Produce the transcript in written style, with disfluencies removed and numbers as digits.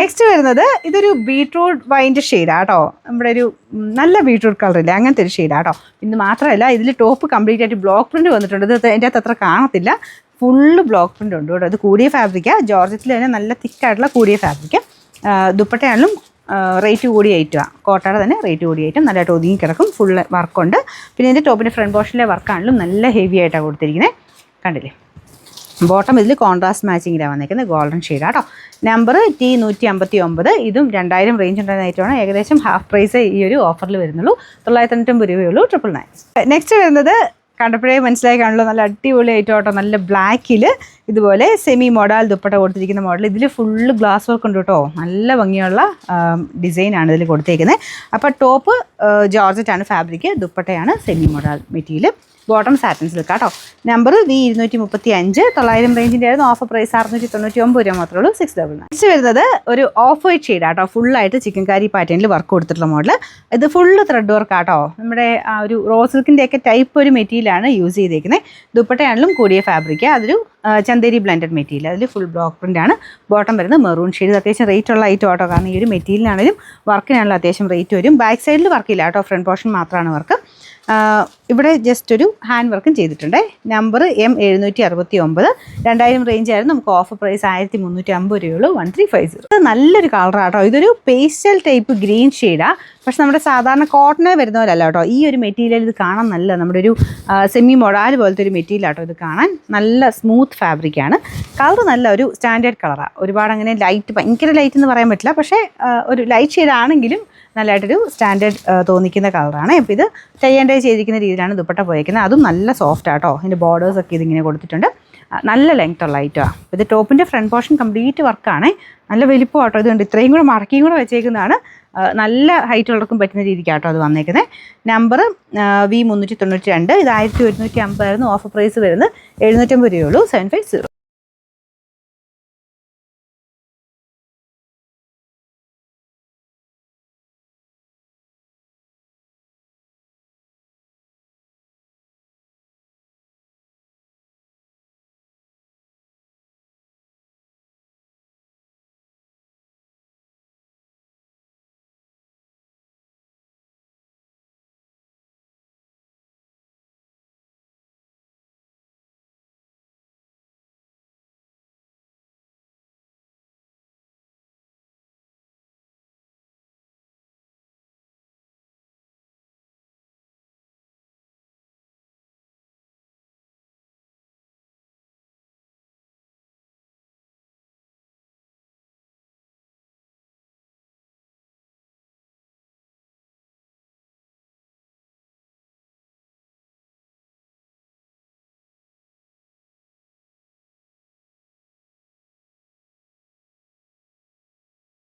Next വരുന്നത് ഇതൊരു beetroot വൈൻ്റെ ഷെയ്ഡാട്ടോ. നമ്മുടെ ഒരു നല്ല ബീട്രൂട്ട് കളറില്ല അങ്ങനത്തെ ഒരു ഷെയ്ഡാട്ടോ. ഇത് മാത്രമല്ല ഇതിൽ ടോപ്പ് കംപ്ലീറ്റ് ആയിട്ട് ബ്ലോക്ക് പ്രിൻറ്റ് വന്നിട്ടുണ്ട്. ഇത് അതിൻ്റെ അകത്ത് അത്ര കാണത്തില്ല, ഫുള്ള് ബ്ലോക്ക് പ്രിൻ്റ് ഉണ്ട് കേട്ടോ. ഇത് കൂടിയ ഫാബ്രിക്കാണ്, ജോർജറ്റിൽ തന്നെ നല്ല തിക്കായിട്ടുള്ള കൂടിയ ഫാബ്രിക്ക്. ദുപ്പട്ടയാണെങ്കിലും റേറ്റ് കൂടിയ ഐറ്റമാണ്, കോട്ടയുടെ തന്നെ റേറ്റ് കൂടിയ ഐറ്റം. നല്ലതായിട്ട് ഒതുങ്ങി കിടക്കും, ഫുള്ള് വർക്കുണ്ട്. പിന്നെ ഇതിൻ്റെ ടോപ്പിൻ്റെ ഫ്രണ്ട് പോർഷനിലെ വർക്കാണെങ്കിലും നല്ല ഹെവി ആയിട്ടാണ് കൊടുത്തിരിക്കുന്നത്, കണ്ടില്ലേ. ബോട്ടം ഇതിൽ കോൺട്രാസ്റ്റ് മാച്ചിങ്ങിലാണ് വന്നിരിക്കുന്നത്, ഗോൾഡൻ ഷെയ്ഡാട്ടോ. Number T159. ഇതും 2000 റേഞ്ച് ഉണ്ടായിരുന്ന ഐറ്റമാണ്. ഏകദേശം ഹാഫ് പ്രൈസ് ഈ ഒരു ഓഫറിൽ വരുന്നുള്ളൂ. 990 രൂപയുള്ളൂ, 999. നെക്സ്റ്റ് വരുന്നത് കണ്ടപ്പോഴേ മനസ്സിലായി കാണുള്ളൂ, നല്ല അടിപൊളി ഐറ്റം കേട്ടോ. നല്ല ബ്ലാക്കിൽ ഇതുപോലെ സെമി മോഡൽ ദുപ്പട്ട കൊടുത്തിരിക്കുന്ന മോഡൽ. ഇതിൽ ഫുള്ള് ഗ്ലാസ് വർക്ക് ഉണ്ട് കേട്ടോ, നല്ല ഭംഗിയുള്ള ഡിസൈനാണ് ഇതിൽ കൊടുത്തേക്കുന്നത്. അപ്പോൾ ടോപ്പ് ജോർജറ്റാണ് ഫാബ്രിക്, ദുപ്പട്ടയാണ് semi model material, bottom satin silk കേട്ടോ. Number V235. 900 റേഞ്ചിൻ്റെ ആയിരുന്നു, ഓഫർ പ്രൈസ് 699 രൂപ മാത്രമേ ഉള്ളൂ, 699. നെക്സ്റ്റ് വരുന്നത് ഒരു ഓഫ് വൈറ്റ് ഷെയ്ഡാട്ടോ, ഫുള്ളായിട്ട് ചിക്കൻ കാരി പാറ്റേണിൽ വർക്ക് കൊടുത്തിട്ടുള്ള മോഡൽ. ഇത് ഫുള്ള് ത്രെഡ് വർക്ക് ആട്ടോ, നമ്മുടെ ആ ഒരു റോസ് സിൽക്കിൻ്റെയൊക്കെ ടൈപ്പ് ഒരു മെറ്റീരിയലാണ് യൂസ് ചെയ്തേക്കുന്നത്. ദുപ്പട്ടയാണെങ്കിലും കൂടിയ ഫാബ്രിക്, അതൊരു ചന്തേരി ബ്ലെൻഡഡ് മെറ്റീരിയൽ. അതിൽ ഫുൾ ബ്ലോക്ക് പ്രിൻ്റാണ്. ബോട്ടം വരുന്നത് മെറൂൺ ഷെയ്ഡ്. അത്യാവശ്യം റേറ്റ് ഉള്ള ഐറ്റം ആട്ടോ, കാരണം ഈ ഒരു മെറ്റീരിയലാണെങ്കിലും വർക്കിനാണെങ്കിലും അത്യാവശ്യം റേറ്റ് വരും. ബാക്ക് സൈഡിൽ വർക്കില്ല കേട്ടോ, ഫ്രണ്ട് പോർഷൻ മാത്രമാണ് വർക്ക്. ഇവിടെ ജസ്റ്റ് ഒരു ഹാൻഡ് വർക്കും ചെയ്തിട്ടുണ്ട്. Number M769. 2000 റേഞ്ച് ആയിരുന്നു, നമുക്ക് ഓഫർ പ്രൈസ് 1350 രൂപയുള്ളൂ, 1350. ഇത് നല്ലൊരു കളറാട്ടോ. ഇതൊരു പേസ്റ്റൽ ടൈപ്പ് ഗ്രീൻ ഷെയ്ഡാണ്, പക്ഷെ നമ്മുടെ സാധാരണ കോട്ടനെ വരുന്ന പോലെ അല്ല കേട്ടോ. ഈ ഒരു മെറ്റീരിയൽ ഇത് കാണാൻ നല്ല നമ്മുടെ ഒരു സെമി മൊഡാൽ പോലത്തെ ഒരു മെറ്റീരിയൽ ആട്ടോ. ഇത് കാണാൻ നല്ല സ്മൂത്ത് ഫാബ്രിക്കാണ്. കളർ നല്ല ഒരു സ്റ്റാൻഡേർഡ് കളറാണ്. ഒരുപാട് അങ്ങനെ ലൈറ്റ്, ഭയങ്കര ലൈറ്റ് എന്ന് പറയാൻ പറ്റില്ല, പക്ഷേ ഒരു ലൈറ്റ് ഷെയ്ഡാണെങ്കിലും നല്ലതായിട്ടൊരു സ്റ്റാൻഡേർഡ് തോന്നിക്കുന്ന കളറാണ്. ഇപ്പോൾ ഇത് ചെയ്യേണ്ട ചെയ്തിരിക്കുന്ന രീതിയിലാണ് ദുപ്പട്ട പോയിരിക്കുന്നത്. അതും നല്ല സോഫ്റ്റ് ആട്ടോ. ഇതിൻ്റെ ബോർഡേഴ്സൊക്കെ ഇതിങ്ങനെ കൊടുത്തിട്ടുണ്ട്. നല്ല ലെങ്ത് ഉള്ള ഐറ്റമാണ്. ഇത് ടോപ്പിൻ്റെ ഫ്രണ്ട് പോർഷൻ കംപ്ലീറ്റ് വർക്കാണ്, നല്ല വലിപ്പം ആട്ടോ. ഇതുകൊണ്ട് ഇത്രയും കൂടെ മടക്കിയും കൂടെ വെച്ചേക്കുന്നതാണ്. നല്ല ഹൈറ്റ് ഉള്ളവർക്കും പറ്റുന്ന രീതിക്കാട്ടോ അത് വന്നേക്കുന്നത്. Number V392. ഇത് 1150 ആയിരുന്നു, ഓഫർ പ്രൈസ് വരുന്നത് 750 രൂപയുള്ളൂ, 750.